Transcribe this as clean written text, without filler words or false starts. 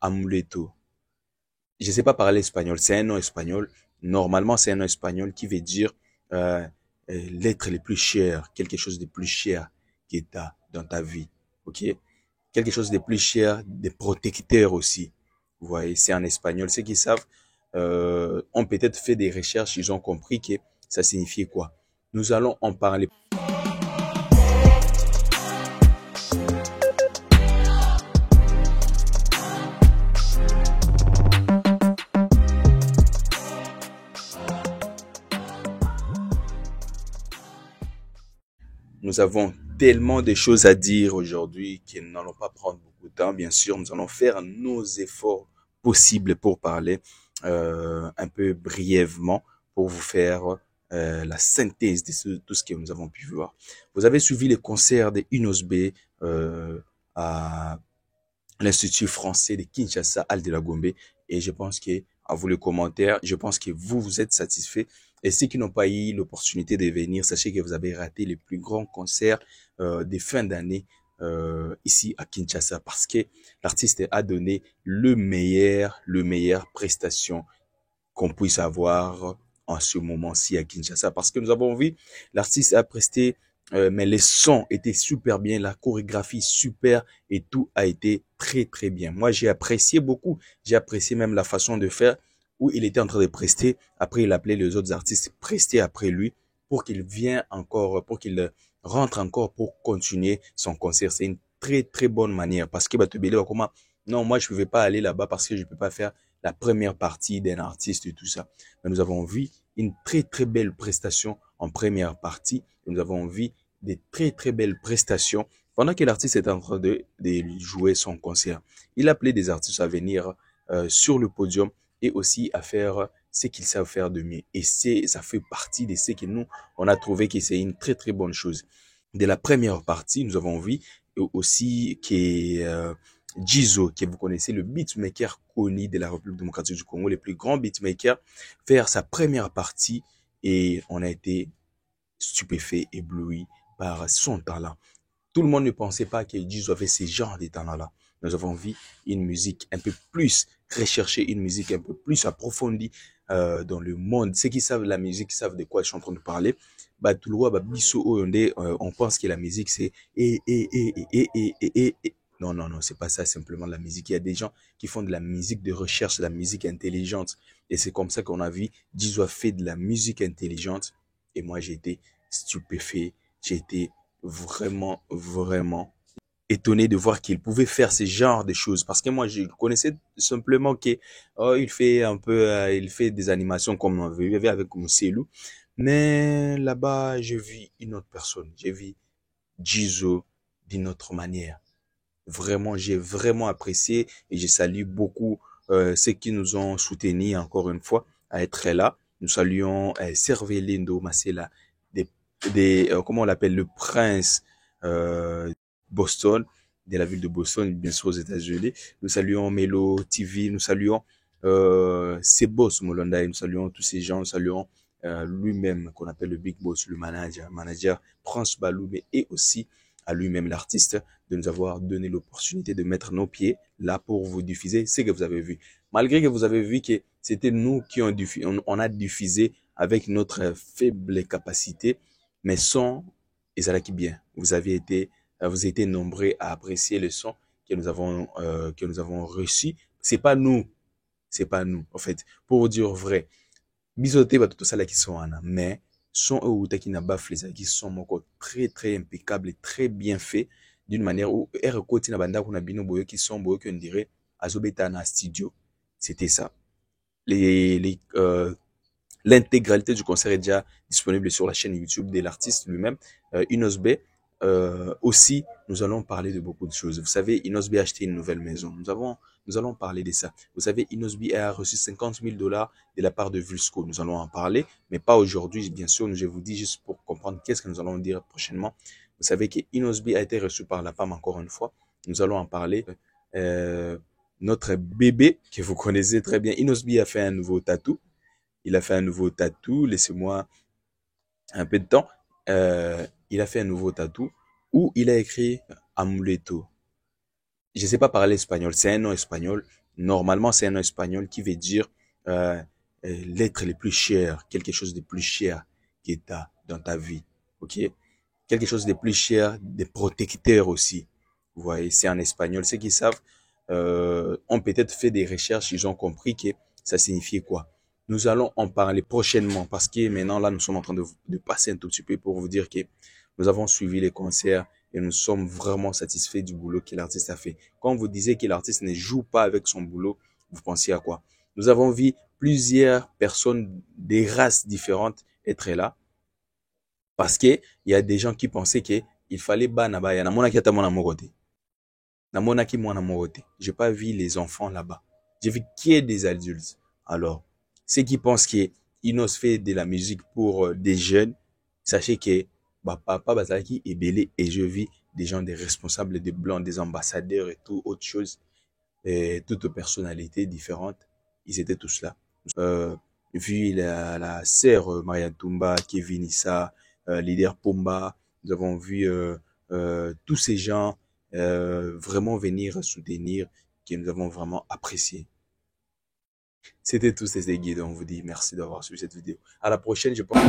amuleto. Je ne sais pas parler espagnol, c'est un nom espagnol. Normalement, c'est un nom espagnol qui veut dire euh, l'être le plus cher, quelque chose de plus cher que tu as dans ta vie. Ok? Quelque chose de plus cher, de protecteur aussi. Vous voyez, c'est en espagnol. Ceux qui savent ont peut-être fait des recherches, ils ont compris que ça signifiait quoi. Nous allons en parler. Nous avons tellement de choses à dire aujourd'hui que nous n'allons pas prendre beaucoup de temps. Bien sûr, nous allons faire nos efforts possibles pour parler un peu brièvement pour vous faire la synthèse de tout ce que nous avons pu voir. Vous avez suivi les concerts de Inosbe à l'Institut français de Kinshasa, Al de la Gombe. Et je pense que, à vous les commentaires, je pense que vous êtes satisfaits. Et ceux qui n'ont pas eu l'opportunité de venir, sachez que vous avez raté les plus grands concerts des fins d'année ici à Kinshasa parce que l'artiste a donné le meilleur prestation qu'on puisse avoir en ce moment-ci à Kinshasa. Parce que nous avons vu, l'artiste a presté, mais les sons étaient super bien, la chorégraphie super et tout a été très très bien. Moi, j'ai apprécié beaucoup. J'ai apprécié même la façon de faire où il était en train de prester. Après, il appelait les autres artistes prester après lui pour qu'il vienne encore, pour qu'il rentre encore pour continuer son concert. C'est une très très bonne manière parce que comment non, moi je ne pouvais pas aller là-bas parce que je ne peux pas faire la première partie d'un artiste et tout ça. Mais nous avons vu une très très belle prestation en première partie. Et nous avons vu des très très belles prestations pendant que l'artiste est en train de jouer son concert. Il appelait des artistes à venir sur le podium et aussi à faire ce qu'ils savent faire de mieux. Et ça fait partie de ce que nous, on a trouvé que c'est une très très bonne chose. De la première partie, nous avons vu aussi que Jizo, que vous connaissez, le beatmaker connu de la République démocratique du Congo, le plus grand beatmaker, faire sa première partie et on a été stupéfait, ébloui par son talent. Tout le monde ne pensait pas que Jizo avait ce genre de talent-là. Nous avons vu une musique un peu plus recherchée, une musique un peu plus approfondie dans le monde. Ceux qui savent la musique savent de quoi je suis en train de parler. Bah, tout le monde, biso on pense que la musique c'est non, non, non, c'est pas ça simplement la musique. Il y a des gens qui font de la musique de recherche, de la musique intelligente. Et c'est comme ça qu'on a vu, Jizo a fait de la musique intelligente. Et moi, j'ai été stupéfait. J'ai été vraiment, vraiment étonné de voir qu'il pouvait faire ce genre de choses. Parce que moi, je connaissais simplement que, oh, il fait un peu, il fait des animations comme on avait avec Mousselou. Mais là-bas, j'ai vu une autre personne. J'ai vu Jizo d'une autre manière. Vraiment, j'ai vraiment apprécié et je salue beaucoup ceux qui nous ont soutenus encore une fois à être là. Nous saluons Cervelindo Masela, des, comment on l'appelle, le prince Boston, de la ville de Boston, bien sûr aux États-Unis. Nous saluons Melo TV, nous saluons Sebos Molonda, nous saluons tous ces gens, nous saluons lui-même qu'on appelle le Big Boss, le manager Prince Baloumé et aussi à lui-même l'artiste de nous avoir donné l'opportunité de mettre nos pieds là pour vous diffuser ce que vous avez vu. Malgré que vous avez vu que c'était nous qui on a diffusé avec notre faible capacité, mais son, Ezalaki bien. Vous avez été nombreux à apprécier le son que nous avons reçu. C'est pas nous, en fait. Pour vous dire vrai, bisoté ba tout ça là qui sont en mais son outa qui n'a pas fait qui sont encore très très impeccable et très bien fait d'une manière où er côté na banda kuna bino boyo qui sont boyo qu'on dirait azobeta na studio. C'était ça. Les l'intégralité du concert est déjà disponible sur la chaîne YouTube de l'artiste lui-même, Inosbe. Aussi, nous allons parler de beaucoup de choses. Vous savez, Inosbe a acheté une nouvelle maison. Nous allons parler de ça. Vous savez, Inosbe a reçu 50 000 dollars de la part de Vulsco. Nous allons en parler, mais pas aujourd'hui, bien sûr. Je vous dis juste pour comprendre qu'est-ce que nous allons dire prochainement. Vous savez que Inosbe a été reçu par la femme encore une fois. Nous allons en parler. Notre bébé, que vous connaissez très bien, Inosbe a fait un nouveau tatou. Il a fait un nouveau tatou. Laissez-moi un peu de temps. Il a fait un nouveau tatou où il a écrit Amuleto. Je ne sais pas parler espagnol. C'est un nom espagnol. Normalement, c'est un nom espagnol qui veut dire euh, l'être le plus cher, quelque chose de plus cher que tu as dans ta vie. OK? Quelque chose de plus cher, des protecteurs aussi. Vous voyez, c'est en espagnol. Ceux qui savent ont peut-être fait des recherches, ils ont compris que ça signifiait quoi. Nous allons en parler prochainement parce que maintenant, là, nous sommes en train de passer un tout petit peu pour vous dire que nous avons suivi les concerts et nous sommes vraiment satisfaits du boulot que l'artiste a fait. Quand vous disiez que l'artiste ne joue pas avec son boulot, vous pensiez à quoi? Nous avons vu plusieurs personnes des races différentes être là parce que il y a des gens qui pensaient que il fallait bana baya namona ki ata mwana moko te namona ki mwana moko te j'ai pas vu les enfants là-bas, j'ai vu que des adultes. Alors ceux qui pensent que Inos fait de la musique pour des jeunes, sachez que bah papa bazalaki ebele et je vis des gens, des responsables, des blancs, des ambassadeurs et tout autre chose, et toutes personnalités différentes, ils étaient tous là. Euh, Vu la sœur Maria Tumba, Kevin Issa, leader Pumba, nous avons vu tous ces gens vraiment venir soutenir, que nous avons vraiment apprécié. C'était tous ces guides. On vous dit merci d'avoir suivi cette vidéo. À la prochaine, je pense.